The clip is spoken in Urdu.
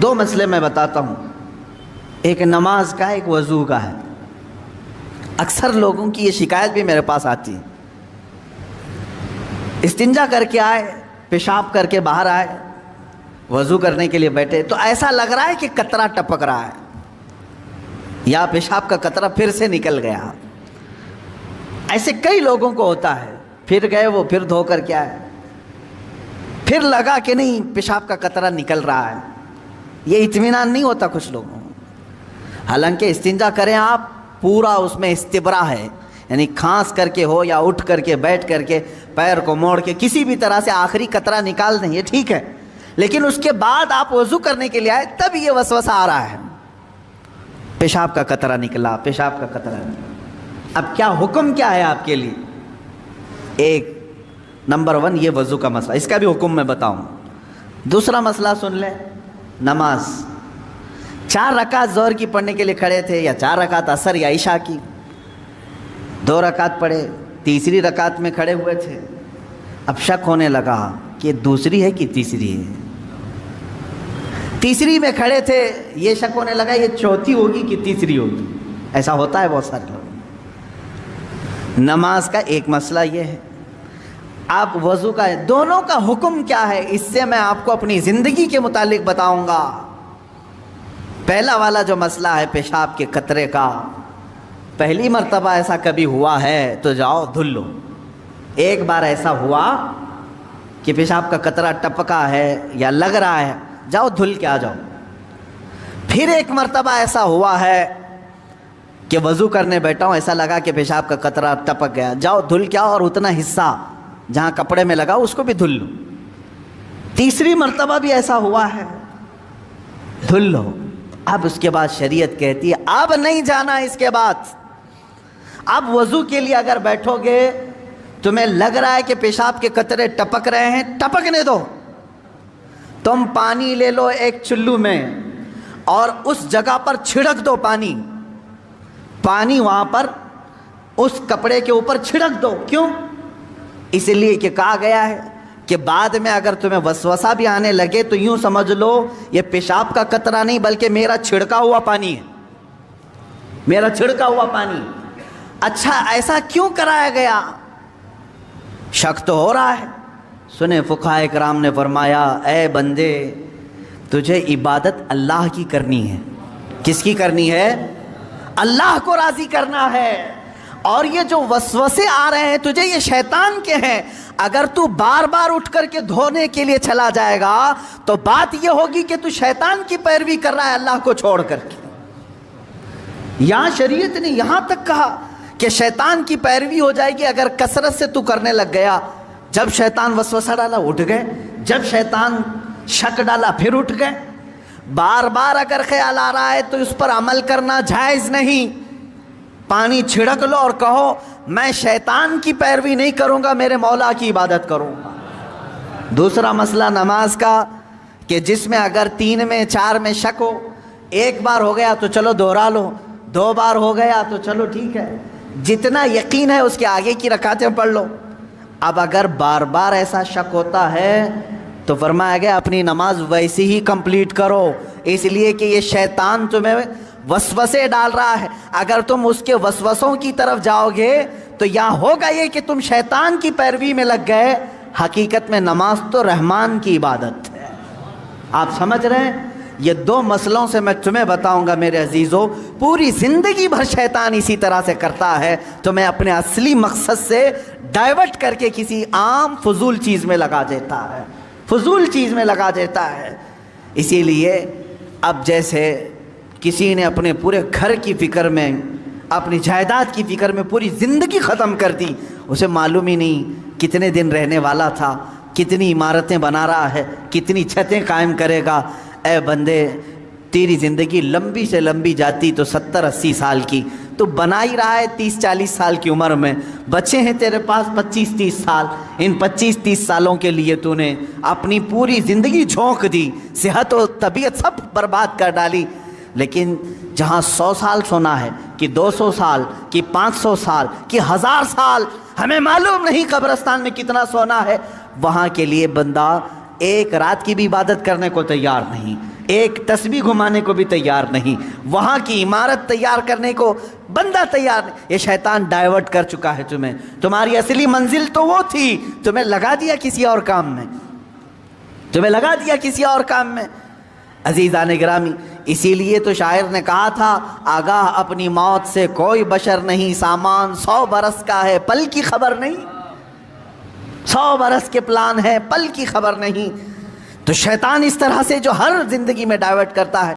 دو مسئلے میں بتاتا ہوں، ایک نماز کا ایک وضو کا ہے۔ اکثر لوگوں کی یہ شکایت بھی میرے پاس آتی ہے، استنجا کر کے آئے، پیشاب کر کے باہر آئے، وضو کرنے کے لیے بیٹھے تو ایسا لگ رہا ہے کہ قطرہ ٹپک رہا ہے یا پیشاب کا قطرہ پھر سے نکل گیا۔ ایسے کئی لوگوں کو ہوتا ہے، پھر گئے وہ پھر دھو کر کے آئے، پھر لگا کہ نہیں پیشاب کا قطرہ نکل رہا ہے۔ یہ اطمینان نہیں ہوتا کچھ لوگوں کو۔ حالانکہ استنجا کریں آپ، پورا اس میں استبرا ہے، یعنی کھانس کر کے ہو یا اٹھ کر کے بیٹھ کر کے پیر کو موڑ کے کسی بھی طرح سے آخری قطرہ نکال دیں، یہ ٹھیک ہے۔ لیکن اس کے بعد آپ وضو کرنے کے لیے آئے تب یہ وسوسہ آ رہا ہے، پیشاب کا قطرہ نکلا، پیشاب کا قطرہ نکلا۔ اب کیا حکم کیا ہے آپ کے لیے؟ ایک نمبر 1 یہ وضو کا مسئلہ، اس کا بھی حکم میں بتاؤں۔ دوسرا مسئلہ سن لیں، نماز 4 رکعت ظہر کی پڑھنے کے لیے کھڑے تھے، یا 4 رکعت عصر یا عشاء کی، 2 رکعت پڑھے، تیسری رکعت میں کھڑے ہوئے تھے، اب شک ہونے لگا کہ دوسری ہے کہ تیسری ہے۔ تیسری میں کھڑے تھے، یہ شک ہونے لگا یہ چوتھی ہوگی کہ تیسری ہوگی۔ ایسا ہوتا ہے بہت سارے لوگ۔ نماز کا ایک مسئلہ یہ ہے، آپ وضو کا ہے، دونوں کا حکم کیا ہے اس سے میں آپ کو اپنی زندگی کے متعلق بتاؤں گا۔ پہلا والا جو مسئلہ ہے پیشاب کے قطرے کا، پہلی مرتبہ ایسا کبھی ہوا ہے تو جاؤ دھل لو۔ ایک بار ایسا ہوا کہ پیشاب کا قطرہ ٹپکا ہے یا لگ رہا ہے، جاؤ دھل کے آ جاؤ۔ پھر ایک مرتبہ ایسا ہوا ہے کہ وضو کرنے بیٹھا ہوں، ایسا لگا کہ پیشاب کا قطرہ ٹپک گیا، جاؤ دھل کے آؤ اور اتنا حصہ جہاں کپڑے میں لگا اس کو بھی دھل لو۔ تیسری مرتبہ بھی ایسا ہوا ہے، دھل لو۔ اب اس کے بعد شریعت کہتی ہے اب نہیں جانا اس کے بعد۔ اب وضو کے لیے اگر بیٹھو گے، تمہیں لگ رہا ہے کہ پیشاب کے قطرے ٹپک رہے ہیں، ٹپکنے دو۔ تم پانی لے لو ایک چلو میں اور اس جگہ پر چھڑک دو پانی وہاں پر اس کپڑے کے اوپر چھڑک دو۔ کیوں؟ اس لیے کہ کہا گیا ہے کہ بعد میں اگر تمہیں وسوسہ بھی آنے لگے تو یوں سمجھ لو یہ پیشاب کا قطرہ نہیں بلکہ میرا چھڑکا ہوا پانی ہے، میرا چھڑکا ہوا پانی۔ اچھا ایسا کیوں کرایا گیا؟ شک تو ہو رہا ہے۔ سنیں فقہاء کرام نے فرمایا اے بندے، تجھے عبادت اللہ کی کرنی ہے۔ کس کی کرنی ہے؟ اللہ کو راضی کرنا ہے۔ اور یہ جو وسوسے آ رہے ہیں تجھے، یہ شیطان کے ہیں۔ اگر تو بار بار اٹھ کر کے دھونے کے لیے چلا جائے گا تو بات یہ ہوگی کہ تو شیطان کی پیروی کر رہا ہے اللہ کو چھوڑ کر کے۔ یہاں شریعت نے یہاں تک کہا کہ شیطان کی پیروی ہو جائے گی اگر کثرت سے تو کرنے لگ گیا۔ جب شیطان وسوسہ ڈالا اٹھ گئے، جب شیطان شک ڈالا پھر اٹھ گئے۔ بار بار اگر خیال آ رہا ہے تو اس پر عمل کرنا جائز نہیں۔ پانی چھڑک لو اور کہو میں شیطان کی پیروی نہیں کروں گا، میرے مولا کی عبادت کروں گا۔ دوسرا مسئلہ نماز کا کہ جس میں اگر 3 میں 4 میں شک ہو، ایک بار ہو گیا تو چلو دوہرا لو، 2 بار ہو گیا تو چلو ٹھیک ہے، جتنا یقین ہے اس کے آگے کی رکعتیں پڑھ لو۔ اب اگر بار بار ایسا شک ہوتا ہے تو فرمایا گیا اپنی نماز ویسے ہی کمپلیٹ کرو، اس لیے کہ یہ شیطان تمہیں وسوسے ڈال رہا ہے۔ اگر تم اس کے وسوسوں کی طرف جاؤ گے تو یہاں ہوگا یہ کہ تم شیطان کی پیروی میں لگ گئے۔ حقیقت میں نماز تو رحمان کی عبادت ہے۔ آپ سمجھ رہے ہیں؟ یہ 2 مسئلوں سے میں تمہیں بتاؤں گا میرے عزیزو، پوری زندگی بھر شیطان اسی طرح سے کرتا ہے، تمہیں اپنے اصلی مقصد سے ڈائیورٹ کر کے کسی عام فضول چیز میں لگا دیتا ہے، فضول چیز میں لگا دیتا ہے۔ اسی لیے اب جیسے کسی نے اپنے پورے گھر کی فکر میں، اپنی جائیداد کی فکر میں پوری زندگی ختم کر دی، اسے معلوم ہی نہیں کتنے دن رہنے والا تھا، کتنی عمارتیں بنا رہا ہے، کتنی چھتیں قائم کرے گا۔ اے بندے، تیری زندگی لمبی سے لمبی جاتی تو 70-80 سال کی، تو بنا ہی رہا ہے 30-40 سال کی عمر میں، بچے ہیں تیرے پاس 25-30 سال، ان 25-30 سالوں کے لیے تو نے اپنی پوری زندگی جھونک دی، صحت و طبیعت سب برباد کر ڈالی۔ لیکن جہاں 100 سال سونا ہے کہ 200 سال کہ 500 سال کہ 1000 سال، ہمیں معلوم نہیں قبرستان میں کتنا سونا ہے، وہاں کے لیے بندہ ایک رات کی بھی عبادت کرنے کو تیار نہیں، ایک تسبیح گھمانے کو بھی تیار نہیں، وہاں کی عمارت تیار کرنے کو بندہ تیار نہیں۔ یہ شیطان ڈائیورٹ کر چکا ہے تمہیں، تمہاری اصلی منزل تو وہ تھی، تمہیں لگا دیا کسی اور کام میں، تمہیں لگا دیا کسی اور کام میں۔ عزیزان گرامی، اسی لیے تو شاعر نے کہا تھا، آگاہ اپنی موت سے کوئی بشر نہیں، سامان 100 برس کا ہے پل کی خبر نہیں، 100 برس کے پلان ہے پل کی خبر نہیں۔ تو شیطان اس طرح سے جو ہر زندگی میں ڈائیورٹ کرتا ہے،